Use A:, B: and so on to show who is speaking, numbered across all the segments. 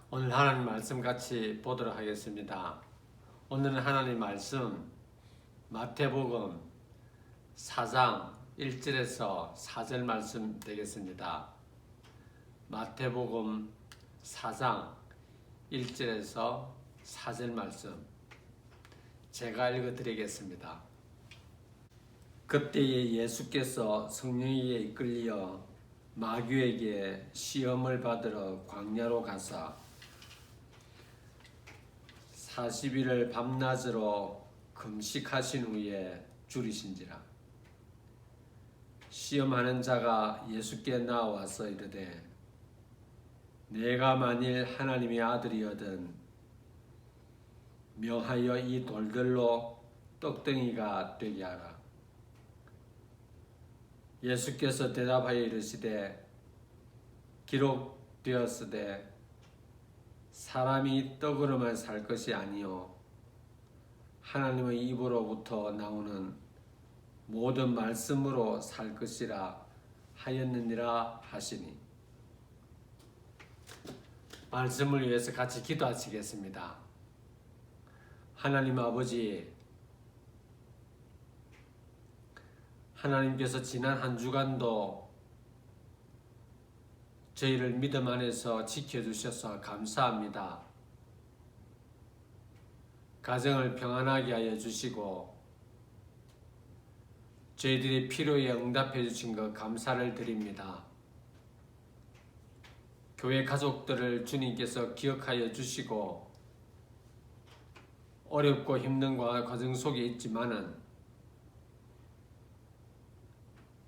A: 오늘 하나님 말씀 같이 보도록 하겠습니다. 오늘은 하나님 말씀 마태복음 4장 1절에서 4절 말씀 되겠습니다. 마태복음 4장 1절에서 4절 말씀 제가 읽어드리겠습니다. 그때에 예수께서 성령에게 이끌려 마귀에게 시험을 받으러 광야로 가사 40일을 밤낮으로 금식하신 후에 줄이신지라. 시험하는 자가 예수께 나와서 이르되 내가 만일 하나님의 아들이거든 명하여 이 돌들로 떡덩이가 되게 하라. 예수께서 대답하여 이르시되 기록되었으되 사람이 떡으로만 살 것이 아니요 하나님의 입으로부터 나오는 모든 말씀으로 살 것이라 하였느니라 하시니. 말씀을 위해서 같이 기도하시겠습니다. 하나님 아버지, 하나님께서 지난 한 주간도 저희를 믿음 안에서 지켜주셔서 감사합니다. 가정을 평안하게 하여 주시고 저희들의 필요에 응답해 주신 것 감사를 드립니다. 교회 가족들을 주님께서 기억하여 주시고 어렵고 힘든 과정 속에 있지만은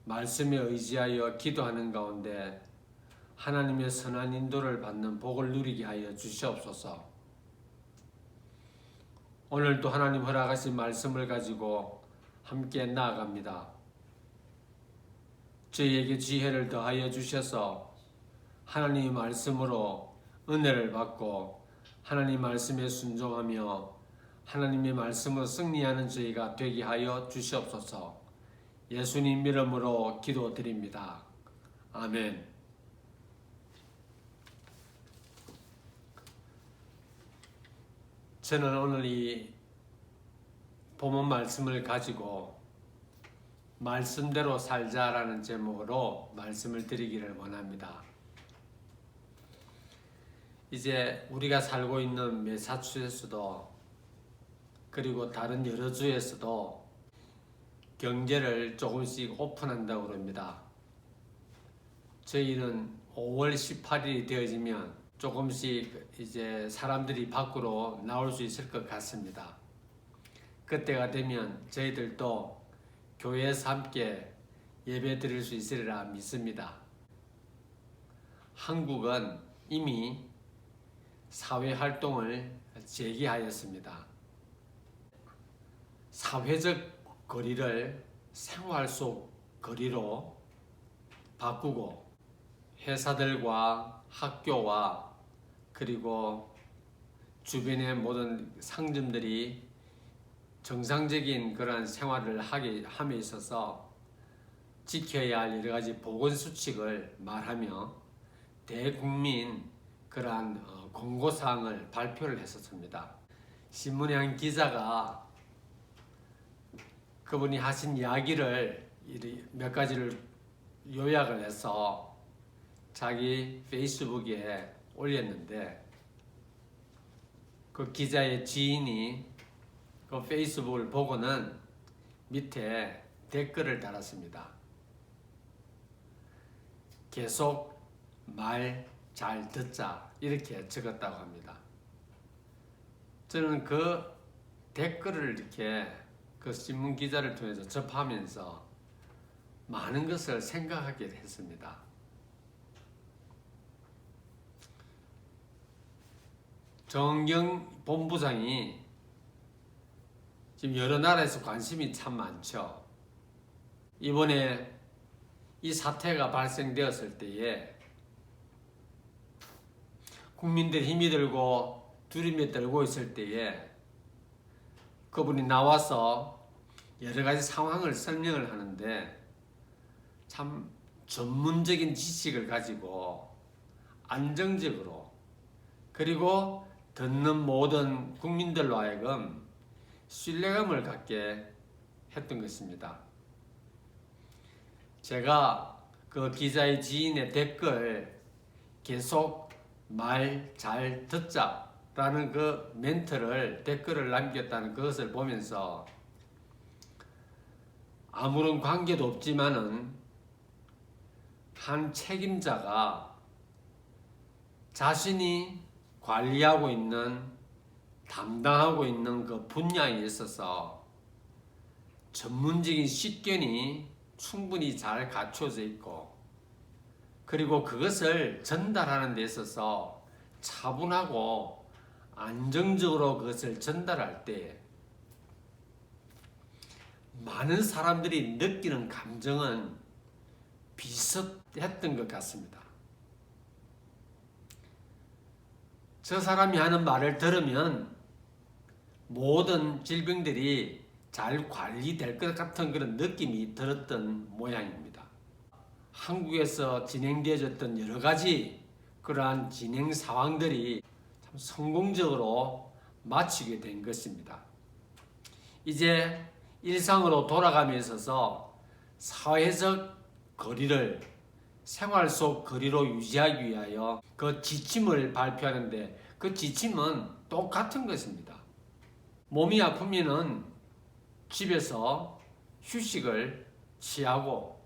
A: 말씀에 의지하여 기도하는 가운데 하나님의 선한 인도를 받는 복을 누리게 하여 주시옵소서. 오늘도 하나님 허락하신 말씀을 가지고 함께 나아갑니다. 저희에게 지혜를 더하여 주셔서 하나님의 말씀으로 은혜를 받고 하나님 말씀에 순종하며 하나님의 말씀으로 승리하는 저희가 되게 하여 주시옵소서. 예수님 이름으로 기도드립니다. 아멘. 저는 오늘 이 본문 말씀을 가지고 말씀대로 살자라는 제목으로 말씀을 드리기를 원합니다. 이제 우리가 살고 있는 매사추세츠도 그리고 다른 여러 주에서도 경제를 조금씩 오픈한다고 합니다. 저희는 5월 18일이 되어지면 조금씩 이제 사람들이 밖으로 나올 수 있을 것 같습니다. 그때가 되면 저희들도 교회에서 함께 예배 드릴 수 있으리라 믿습니다. 한국은 이미 사회활동을 재개하였습니다. 사회적 거리를 생활 속 거리로 바꾸고 회사들과 학교와 그리고 주변의 모든 상점들이 정상적인 그런 생활을 함에 있어서 지켜야 할 여러 가지 보건수칙을 말하며 대국민 그러한 공고사항을 발표를 했었습니다. 신문의 한 기자가 그분이 하신 이야기를 몇 가지를 요약을 해서 자기 페이스북에 올렸는데 그 기자의 지인이 그 페이스북을 보고는 밑에 댓글을 달았습니다. 계속 말 잘 듣자 이렇게 적었다고 합니다. 저는 그 댓글을 이렇게 그 신문 기자를 통해서 접하면서 많은 것을 생각하게 했습니다. 정경 본부장이 지금 여러 나라에서 관심이 참 많죠. 이번에 이 사태가 발생되었을 때에 국민들이 힘이 들고 두려움이 들고 있을 때에 그분이 나와서 여러 가지 상황을 설명을 하는데 참 전문적인 지식을 가지고 안정적으로 그리고 듣는 모든 국민들로 하여금 신뢰감을 갖게 했던 것입니다. 제가 그 기자의 지인의 댓글 계속 말 잘 듣자 라는 그 멘트를 댓글을 남겼다는 그것을 보면서 아무런 관계도 없지만은 한 책임자가 자신이 관리하고 있는 담당하고 있는 그 분야에 있어서 전문적인 식견이 충분히 잘 갖춰져 있고 그리고 그것을 전달하는 데 있어서 차분하고 안정적으로 그것을 전달할 때 많은 사람들이 느끼는 감정은 비슷했던 것 같습니다. 저 사람이 하는 말을 들으면 모든 질병들이 잘 관리될 것 같은 그런 느낌이 들었던 모양입니다. 한국에서 진행되어졌던 여러 가지 그러한 진행 상황들이 참 성공적으로 마치게 된 것입니다. 이제 일상으로 돌아감에 있어서 사회적 거리를 생활 속 거리로 유지하기 위하여 그 지침을 발표하는데 그 지침은 똑같은 것입니다. 몸이 아프면은 집에서 휴식을 취하고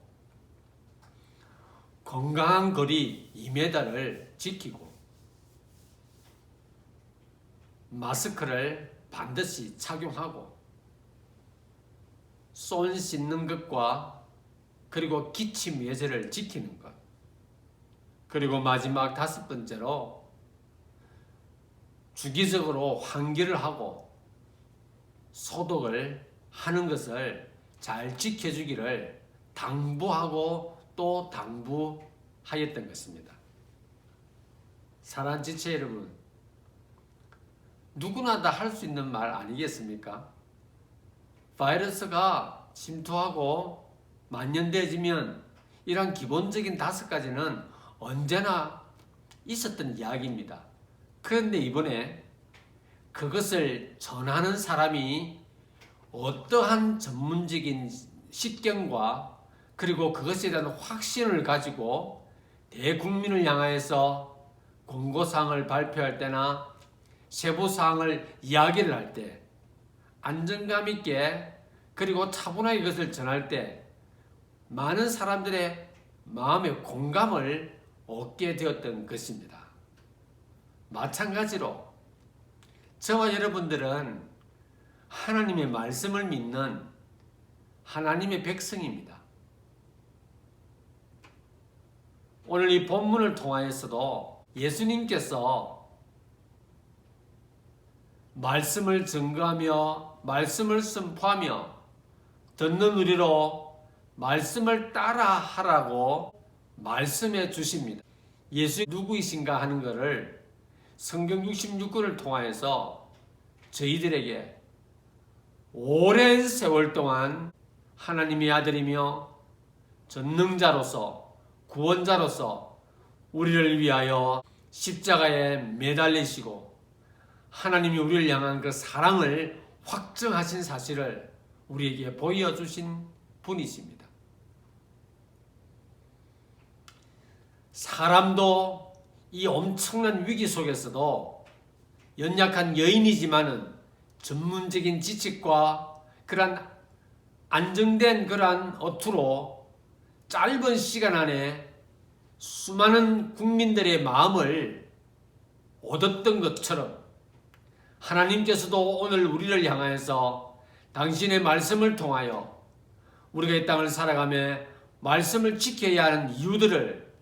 A: 건강한 거리 2m를 지키고 마스크를 반드시 착용하고 손 씻는 것과 그리고 기침 예절을 지키는 것 그리고 마지막 5번째로 주기적으로 환기를 하고 소독을 하는 것을 잘 지켜주기를 당부하고 또 당부하였던 것입니다. 사랑하는 지체 여러분, 누구나 다 할 수 있는 말 아니겠습니까? 바이러스가 침투하고 만연되어지면 이런 기본적인 5가지는 언제나 있었던 이야기입니다. 그런데 이번에 그것을 전하는 사람이 어떠한 전문적인 식견과 그리고 그것에 대한 확신을 가지고 대국민을 향하여서 공고사항을 발표할 때나 세부사항을 이야기를 할 때 안정감 있게 그리고 차분하게 그것을 전할 때 많은 사람들의 마음에 공감을 얻게 되었던 것입니다. 마찬가지로 저와 여러분들은 하나님의 말씀을 믿는 하나님의 백성입니다. 오늘 이 본문을 통하여서도 예수님께서 말씀을 증거하며 말씀을 선포하며 듣는 우리로 말씀을 따라하라고 말씀해 주십니다. 예수 누구이신가 하는 것을 성경 66권을 통하여서 저희들에게 오랜 세월 동안 하나님의 아들이며 전능자로서 구원자로서 우리를 위하여 십자가에 매달리시고 하나님이 우리를 향한 그 사랑을 확증하신 사실을 우리에게 보여주신 분이십니다. 사람도 이 엄청난 위기 속에서도 연약한 여인이지만은 전문적인 지식과 그러한 안정된 그러한 어투로 짧은 시간 안에 수많은 국민들의 마음을 얻었던 것처럼 하나님께서도 오늘 우리를 향하여서 당신의 말씀을 통하여 우리가 이 땅을 살아가며 말씀을 지켜야 하는 이유들을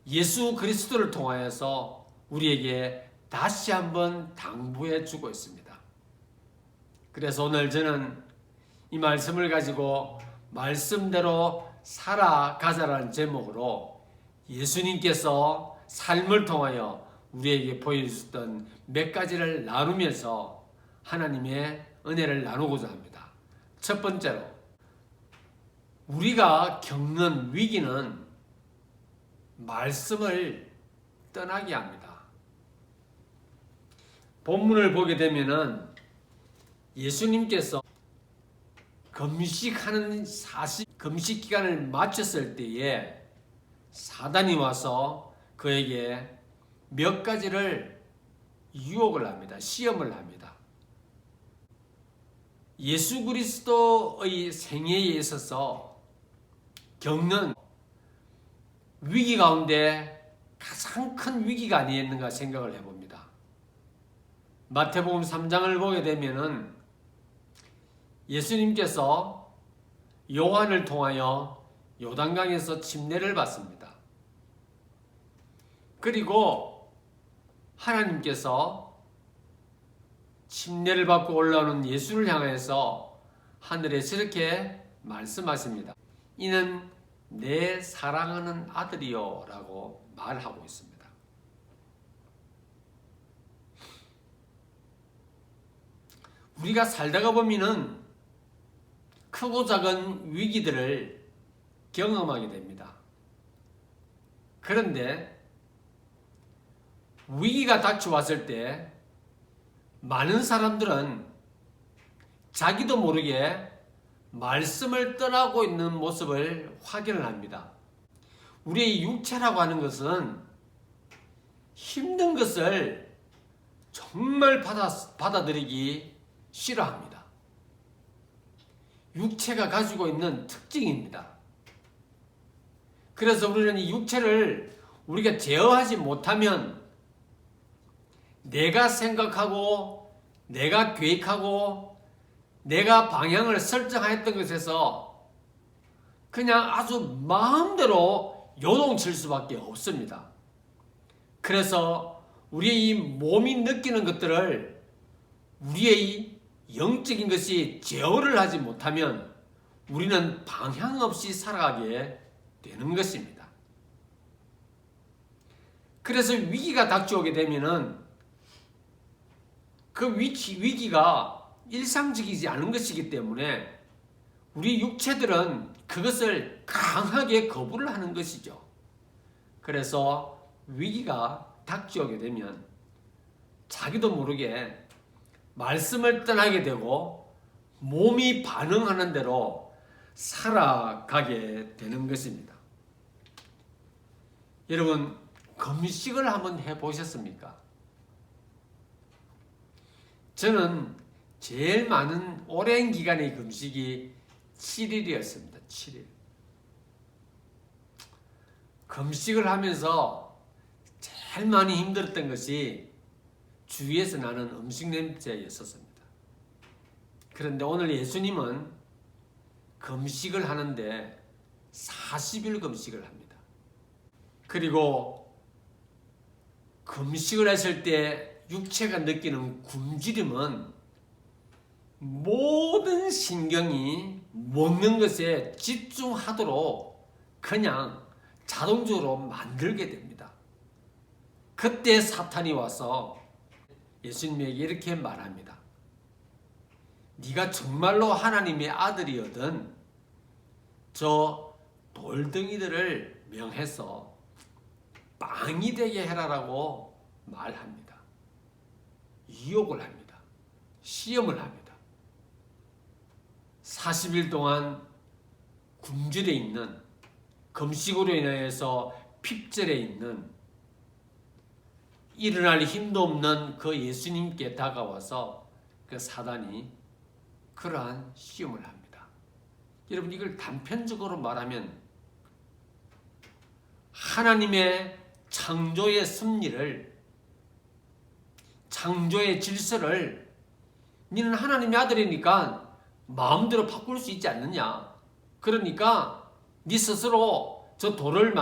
A: 예수 그리스도를 통하여서 우리에게 다시 한번 당부해 주고 있습니다. 그래서 오늘 저는 이 말씀을 가지고 말씀대로 살아가자라는 제목으로 예수님께서 삶을 통하여 우리에게 보여주셨던 몇 가지를 나누면서 하나님의 은혜를 나누고자 합니다. 첫 번째로 우리가 겪는 위기는 말씀을 떠나게 합니다. 본문을 보게 되면은 예수님께서 금식 기간을 마쳤을 때에 사단이 와서 그에게 몇 가지를 유혹을 합니다. 시험을 합니다. 예수 그리스도의 생애에 있어서 겪는 위기 가운데 가장 큰 위기가 아니었는가 생각을 해봅니다. 마태복음 3장을 보게 되면은 예수님께서 요한을 통하여 요단강에서 침례를 받습니다. 그리고 하나님께서 침례를 받고 올라오는 예수를 향해서 하늘에서 이렇게 말씀하십니다. 이는 내 사랑하는 아들이요 라고 말하고 있습니다. 우리가 살다가 보면은 크고 작은 위기들을 경험하게 됩니다. 그런데 위기가 닥쳐왔을 때 많은 사람들은 자기도 모르게 말씀을 떠나고 있는 모습을 확인을 합니다. 우리의 육체라고 하는 것은 힘든 것을 정말 받아들이기 싫어합니다. 육체가 가지고 있는 특징입니다. 그래서 우리는 이 육체를 우리가 제어하지 못하면 내가 생각하고 내가 계획하고 내가 방향을 설정했던 것에서 그냥 아주 마음대로 요동칠 수밖에 없습니다. 그래서 우리의 이 몸이 느끼는 것들을 우리의 영적인 것이 제어를 하지 못하면 우리는 방향 없이 살아가게 되는 것입니다. 그래서 위기가 닥쳐오게 되면은 그 위기가 일상적이지 않은 것이기 때문에 우리 육체들은 그것을 강하게 거부를 하는 것이죠. 그래서 위기가 닥쳐오게 되면 자기도 모르게 말씀을 떠나게 되고 몸이 반응하는 대로 살아가게 되는 것입니다. 여러분, 금식을 한번 해보셨습니까? 저는 제일 많은 오랜 기간의 금식이 7일이었습니다. 7일. 금식을 하면서 제일 많이 힘들었던 것이 주위에서 나는 음식 냄새였었습니다. 그런데 오늘 예수님은 금식을 하는데 40일 금식을 합니다. 그리고 금식을 했을 때 육체가 느끼는 굶주림은 모든 신경이 먹는 것에 집중하도록 그냥 자동적으로 만들게 됩니다. 그때 사탄이 와서 예수님에게 이렇게 말합니다. 네가 정말로 하나님의 아들이거든 저 돌덩이들을 명해서 빵이 되게 해라라고 말합니다. 유혹을 합니다. 시험을 합니다. 40일 동안 굶주려 있는, 금식으로 인하여서 핍절해 있는, 일어날 힘도 없는 그 예수님께 다가와서 그 사단이 그러한 시험을 합니다. 여러분, 이걸 단편적으로 말하면 하나님의 창조의 섭리를, 창조의 질서를 너는 하나님의 아들이니까 마음대로 바꿀 수 있지 않느냐. 그러니까 네 스스로 저 돌을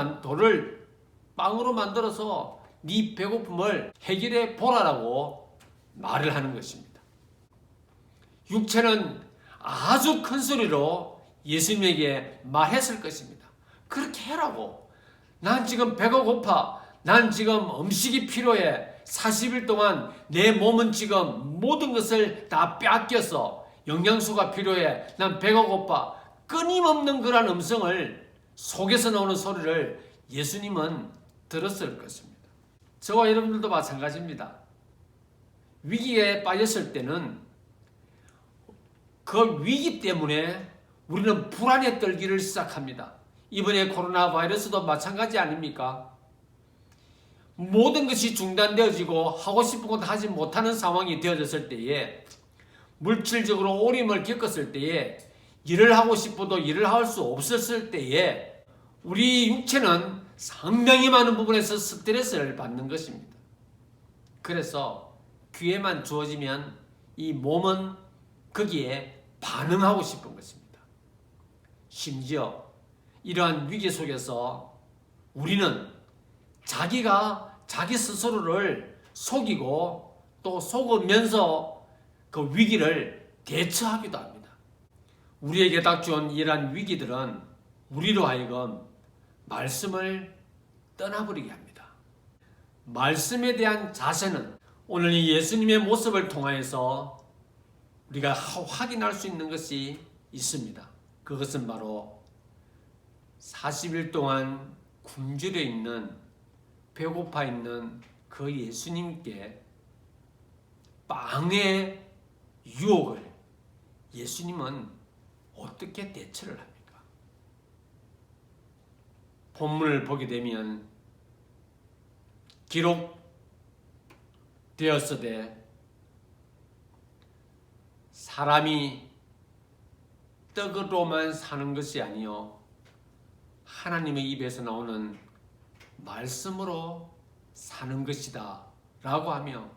A: 빵으로 만들어서 네 배고픔을 해결해 보라라고 말을 하는 것입니다. 육체는 아주 큰 소리로 예수님에게 말했을 것입니다. 그렇게 해라고. 난 지금 배가 고파. 난 지금 음식이 필요해. 40일 동안 내 몸은 지금 모든 것을 다 빼앗겼어. 영양소가 필요해. 난 배가 고파. 끊임없는 그런 음성을, 속에서 나오는 소리를 예수님은 들었을 것입니다. 저와 여러분들도 마찬가지입니다. 위기에 빠졌을 때는 그 위기 때문에 우리는 불안에 떨기를 시작합니다. 이번에 코로나 바이러스도 마찬가지 아닙니까? 모든 것이 중단되어지고 하고 싶은 것 하지 못하는 상황이 되어졌을 때에, 물질적으로 오림을 겪었을 때에, 일을 하고 싶어도 일을 할 수 없었을 때에 우리 육체는 상당히 많은 부분에서 스트레스를 받는 것입니다. 그래서 기회만 주어지면 이 몸은 거기에 반응하고 싶은 것입니다. 심지어 이러한 위기 속에서 우리는 자기가 자기 스스로를 속이고 또 속으면서 그 위기를 대처하기도 합니다. 우리에게 닥쳐온 이러한 위기들은 우리로 하여금 말씀을 떠나버리게 합니다. 말씀에 대한 자세는 오늘 이 예수님의 모습을 통하여서 우리가 확인할 수 있는 것이 있습니다. 그것은 바로 40일 동안 굶주려 있는, 배고파 있는 그 예수님께 빵의 유혹을 예수님은 어떻게 대처를 합니까? 본문을 보게 되면 기록되었으되 사람이 떡으로만 사는 것이 아니요 하나님의 입에서 나오는 말씀으로 사는 것이다 라고 하며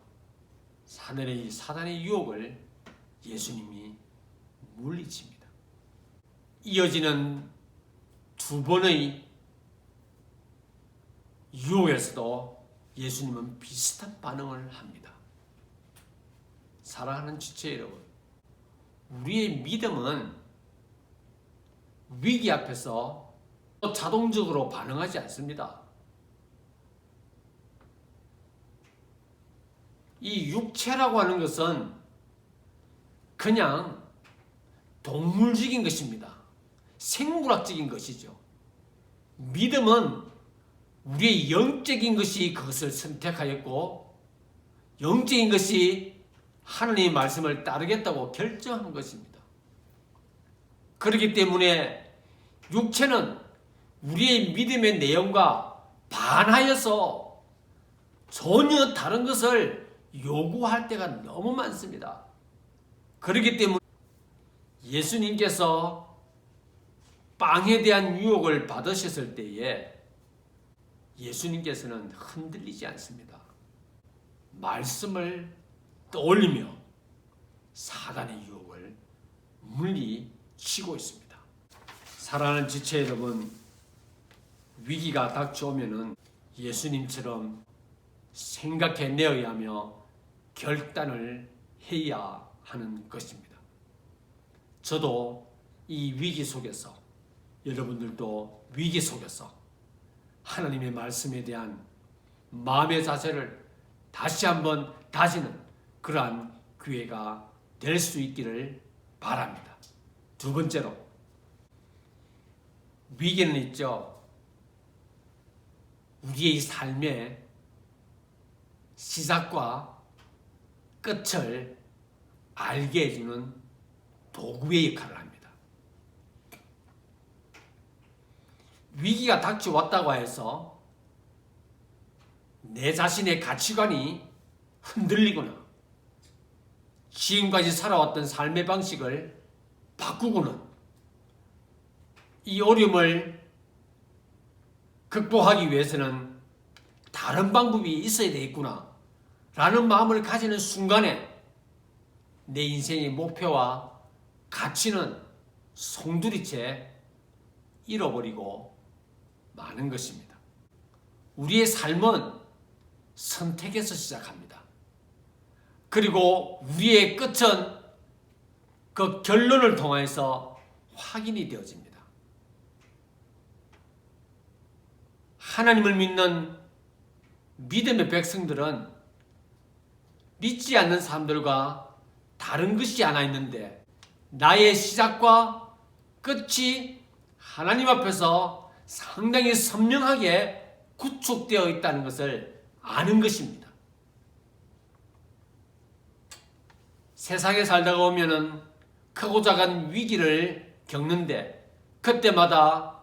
A: 사단의 유혹을 예수님이 물리칩니다. 이어지는 두 번의 유혹에서도 예수님은 비슷한 반응을 합니다. 사랑하는 지체 여러분, 우리의 믿음은 위기 앞에서 자동적으로 반응하지 않습니다. 이 육체라고 하는 것은 그냥 동물적인 것입니다. 생물학적인 것이죠. 믿음은 우리의 영적인 것이 그것을 선택하였고, 영적인 것이 하나님의 말씀을 따르겠다고 결정한 것입니다. 그렇기 때문에 육체는 우리의 믿음의 내용과 반하여서 전혀 다른 것을 요구할 때가 너무 많습니다. 그렇기 때문에 예수님께서 빵에 대한 유혹을 받으셨을 때에 예수님께서는 흔들리지 않습니다. 말씀을 떠올리며 사단의 유혹을 물리치고 있습니다. 사랑하는 지체 여러분, 위기가 닥쳐오면은 예수님처럼 생각해내어야 하며 결단을 해야 하는 것입니다. 저도 이 위기 속에서, 여러분들도 위기 속에서 하나님의 말씀에 대한 마음의 자세를 다시는 그러한 기회가 될 수 있기를 바랍니다. 두 번째로, 위기는 있죠. 우리의 삶의 시작과 끝을 알게 해주는 도구의 역할을 합니다. 위기가 닥쳐왔다고 해서 내 자신의 가치관이 흔들리거나 지금까지 살아왔던 삶의 방식을 바꾸고는 이 어려움을 극복하기 위해서는 다른 방법이 있어야 되겠구나 라는 마음을 가지는 순간에 내 인생의 목표와 가치는 송두리째 잃어버리고 마는 것입니다. 우리의 삶은 선택에서 시작합니다. 그리고 우리의 끝은 그 결론을 통해서 확인이 되어집니다. 하나님을 믿는 믿음의 백성들은 믿지 않는 사람들과 다른 것이 하나 있는데, 나의 시작과 끝이 하나님 앞에서 상당히 선명하게 구축되어 있다는 것을 아는 것입니다. 세상에 살다가 보면은 크고 작은 위기를 겪는데 그때마다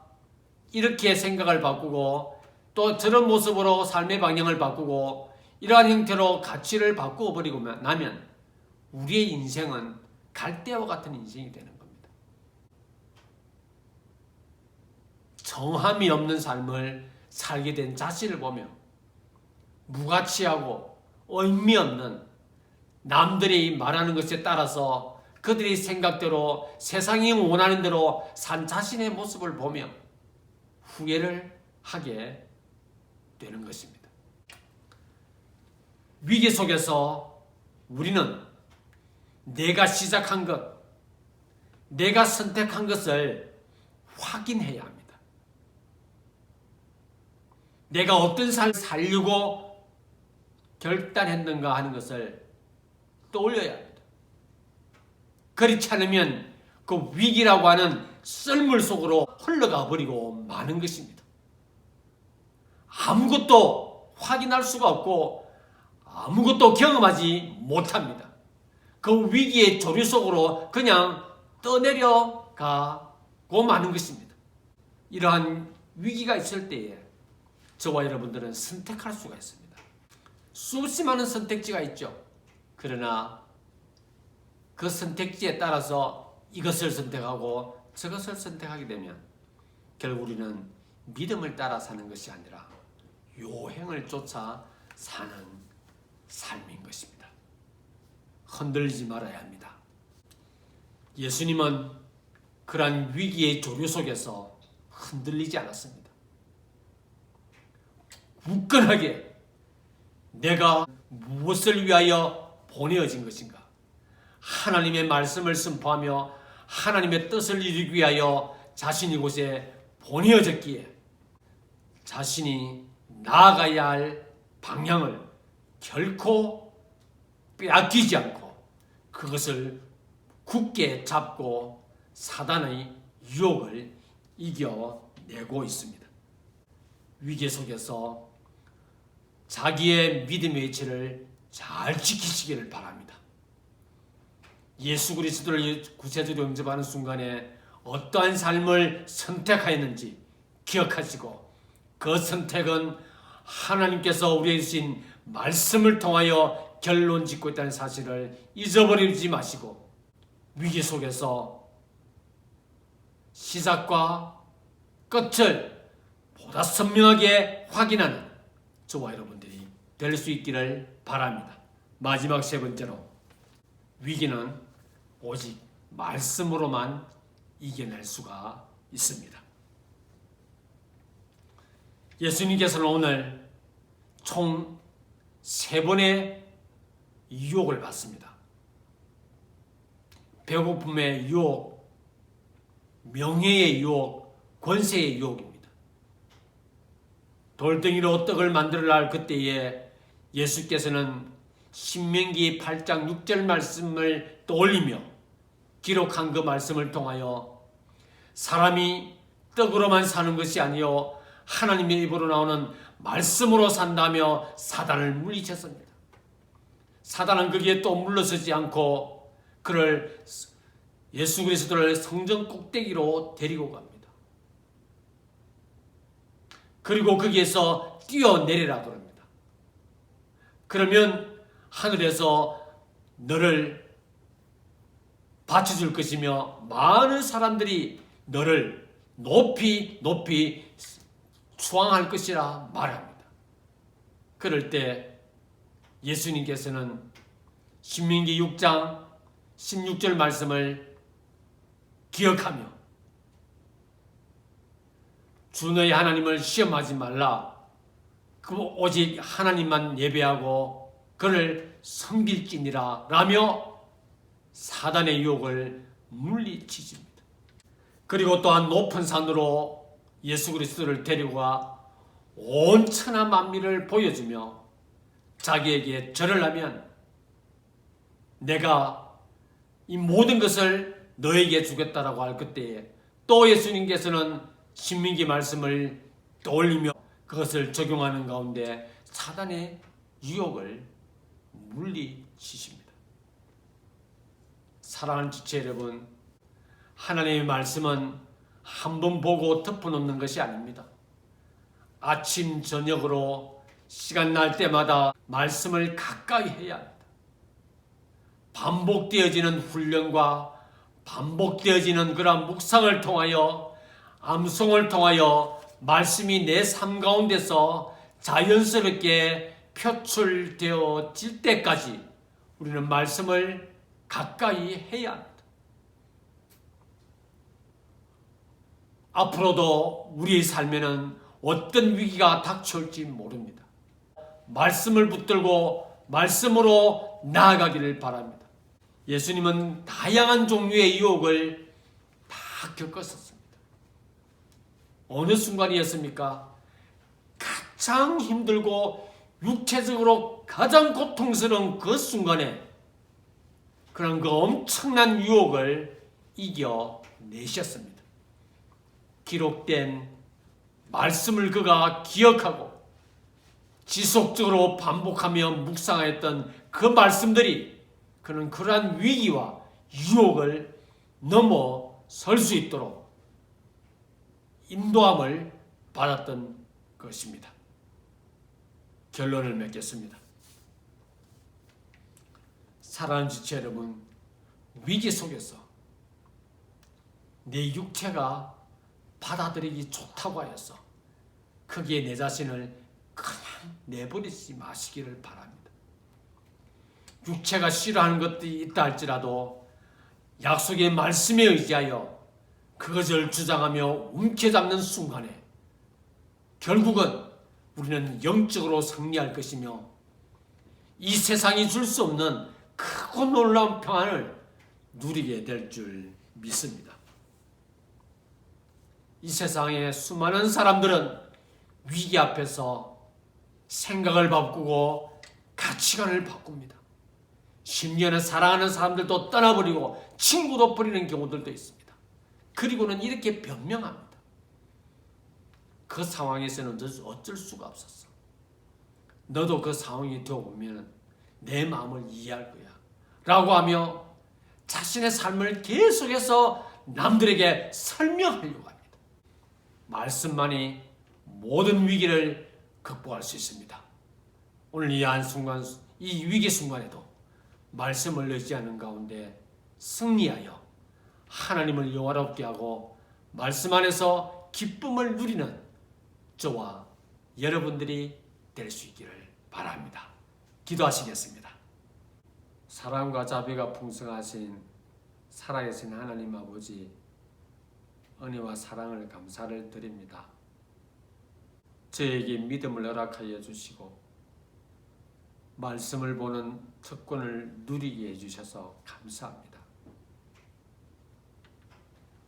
A: 이렇게 생각을 바꾸고 또 저런 모습으로 삶의 방향을 바꾸고 이러한 형태로 가치를 바꾸어 버리고 나면 우리의 인생은 갈대와 같은 인생이 되는 겁니다. 정함이 없는 삶을 살게 된 자신을 보며 무가치하고 의미 없는 남들이 말하는 것에 따라서 그들의 생각대로 세상이 원하는 대로 산 자신의 모습을 보며 후회를 하게 되는 것입니다. 위기 속에서 우리는 내가 시작한 것, 내가 선택한 것을 확인해야 합니다. 내가 어떤 삶을 살려고 결단했는가 하는 것을 떠올려야 합니다. 그렇지 않으면 그 위기라고 하는 썰물 속으로 흘러가 버리고 마는 것입니다. 아무것도 확인할 수가 없고 아무것도 경험하지 못합니다. 그 위기의 조류 속으로 그냥 떠내려가고 마는 것입니다. 이러한 위기가 있을 때에 저와 여러분들은 선택할 수가 있습니다. 수없이 많은 선택지가 있죠. 그러나 그 선택지에 따라서 이것을 선택하고 저것을 선택하게 되면 결국 우리는 믿음을 따라 사는 것이 아니라 요행을 쫓아 사는 삶인 것입니다. 흔들리지 말아야 합니다. 예수님은 그러한 위기의 조류 속에서 흔들리지 않았습니다. 굳건하게 내가 무엇을 위하여 보내어진 것인가? 하나님의 말씀을 선포하며 하나님의 뜻을 이루기 위하여 자신이 이곳에 보내어졌기에 자신이 나아가야 할 방향을 결코 빼앗기지 않고 그것을 굳게 잡고 사단의 유혹을 이겨내고 있습니다. 위기 속에서 자기의 믿음의 위치를 잘 지키시기를 바랍니다. 예수 그리스도를 구세주로 영접하는 순간에 어떠한 삶을 선택하였는지 기억하시고 그 선택은 하나님께서 우리에게 주신 말씀을 통하여 결론 짓고 있다는 사실을 잊어버리지 마시고 위기 속에서 시작과 끝을 보다 선명하게 확인하는 저와 여러분들이 될 수 있기를 바랍니다. 마지막 세 번째로 위기는 오직 말씀으로만 이겨낼 수가 있습니다. 예수님께서는 오늘 총 3번의 유혹을 받습니다. 배고픔의 유혹, 명예의 유혹, 권세의 유혹입니다. 돌덩이로 떡을 만들어라 할 그때에 예수께서는 신명기 8장 6절 말씀을 떠올리며 기록한 그 말씀을 통하여 사람이 떡으로만 사는 것이 아니요 하나님의 입으로 나오는 말씀으로 산다며 사단을 물리쳤습니다. 사단은 거기에 또 물러서지 않고 그를 예수 그리스도를 성전 꼭대기로 데리고 갑니다. 그리고 거기에서 뛰어내리라 그럽니다. 그러면 하늘에서 너를 받쳐줄 것이며 많은 사람들이 너를 높이 높이 추앙할 것이라 말합니다. 그럴 때 예수님께서는 신명기 6장 16절 말씀을 기억하며 주 너의 하나님을 시험하지 말라. 오직 하나님만 예배하고 그를 섬길지니라 라며 사단의 유혹을 물리치십니다. 그리고 또한 높은 산으로 예수 그리스도를 데리고 가 온 천하 만민을 보여주며 자기에게 절을 하면 내가 이 모든 것을 너에게 주겠다라고 할 그때에 또 예수님께서는 신명기 말씀을 떠올리며 그것을 적용하는 가운데 사단의 유혹을 물리치십니다. 사랑하는 지체 여러분, 하나님의 말씀은 한 번 보고 덮어놓는 것이 아닙니다. 아침 저녁으로 시간 날 때마다 말씀을 가까이 해야 합니다. 반복되어지는 훈련과 반복되어지는 그런 묵상을 통하여, 암송을 통하여 말씀이 내 삶 가운데서 자연스럽게 표출되어질 때까지 우리는 말씀을 가까이 해야 합니다. 앞으로도 우리의 삶에는 어떤 위기가 닥쳐올지 모릅니다. 말씀을 붙들고 말씀으로 나아가기를 바랍니다. 예수님은 다양한 종류의 유혹을 다 겪었었습니다. 어느 순간이었습니까? 가장 힘들고 육체적으로 가장 고통스러운 그 순간에 그런 그 엄청난 유혹을 이겨내셨습니다. 기록된 말씀을 그가 기억하고 지속적으로 반복하며 묵상하였던 그 말씀들이 그는 그러한 위기와 유혹을 넘어설 수 있도록 인도함을 받았던 것입니다. 결론을 맺겠습니다. 사랑하는 지체 여러분, 위기 속에서 내 육체가 받아들이기 좋다고 하여서 거기에 내 자신을 그냥 내버리지 마시기를 바랍니다. 육체가 싫어하는 것들이 있다 할지라도 약속의 말씀에 의지하여 그것을 주장하며 움켜잡는 순간에 결국은 우리는 영적으로 승리할 것이며 이 세상이 줄 수 없는 크고 놀라운 평안을 누리게 될 줄 믿습니다. 이 세상의 수많은 사람들은 위기 앞에서 생각을 바꾸고 가치관을 바꿉니다. 심지어는 사랑하는 사람들도 떠나버리고 친구도 버리는 경우들도 있습니다. 그리고는 이렇게 변명합니다. 그 상황에서는 어쩔 수가 없었어. 너도 그 상황이 되어보면 내 마음을 이해할 거야 라고 하며 자신의 삶을 계속해서 남들에게 설명하려고 합니다. 말씀만이 모든 위기를 극복할 수 있습니다. 오늘 이 한순간, 이 위기 순간에도 말씀을 의지하는 가운데 승리하여 하나님을 영화롭게 하고 말씀 안에서 기쁨을 누리는 저와 여러분들이 될 수 있기를 바랍니다. 기도하시겠습니다. 사랑과 자비가 풍성하신 살아계신 하나님 아버지, 은혜와 사랑을 감사를 드립니다. 저에게 믿음을 허락하여 주시고 말씀을 보는 특권을 누리게 해주셔서 감사합니다.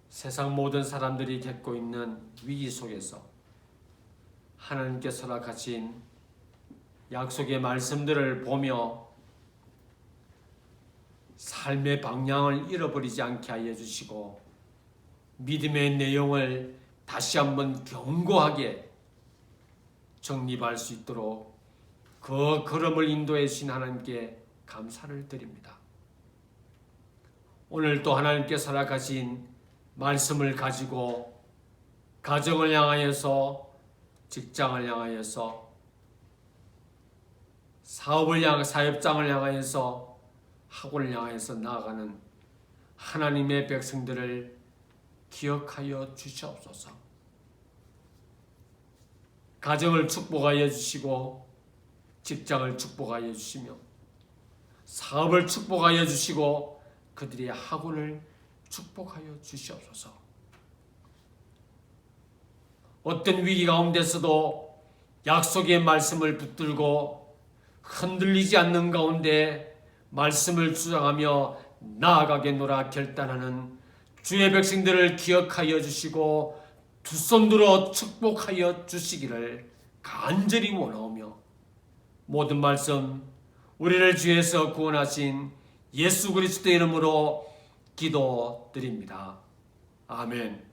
A: 세상 모든 사람들이 겪고 있는 위기 속에서 하나님께서 허락하신 약속의 말씀들을 보며 삶의 방향을 잃어버리지 않게 하여 주시고 믿음의 내용을 다시 한번 견고하게 정립할 수 있도록 그 걸음을 인도해 주신 하나님께 감사를 드립니다. 오늘 또 하나님께서 허락하신 말씀을 가지고 가정을 향하여서, 직장을 향하여서, 사업장을 향하여서, 학원을 향해서 나아가는 하나님의 백성들을 기억하여 주시옵소서. 가정을 축복하여 주시고 직장을 축복하여 주시며 사업을 축복하여 주시고 그들의 학원을 축복하여 주시옵소서. 어떤 위기 가운데서도 약속의 말씀을 붙들고 흔들리지 않는 가운데 말씀을 주장하며 나아가겠노라 결단하는 주의 백성들을 기억하여 주시고 두 손 들어 축복하여 주시기를 간절히 원하오며 모든 말씀 우리를 주에서 구원하신 예수 그리스도의 이름으로 기도드립니다. 아멘.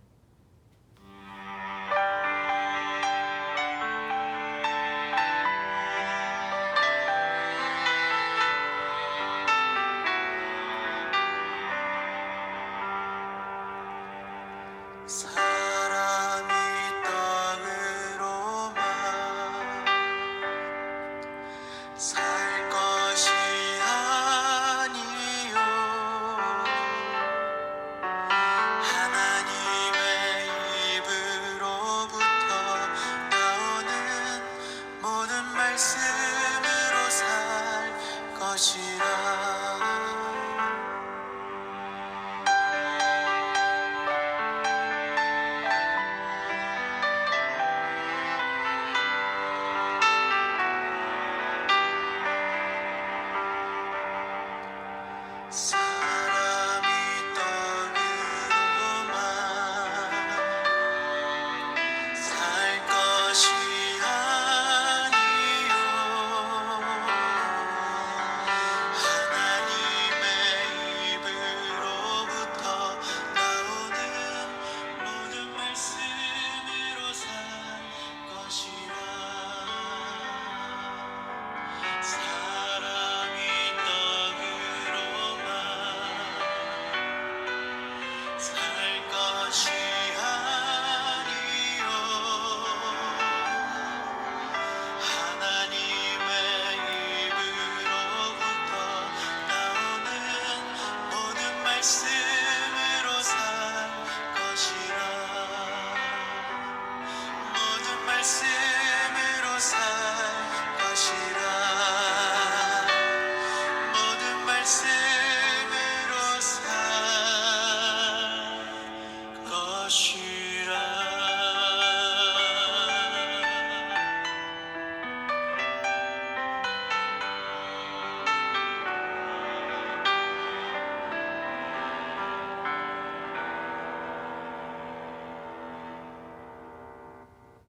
B: 것이라. 사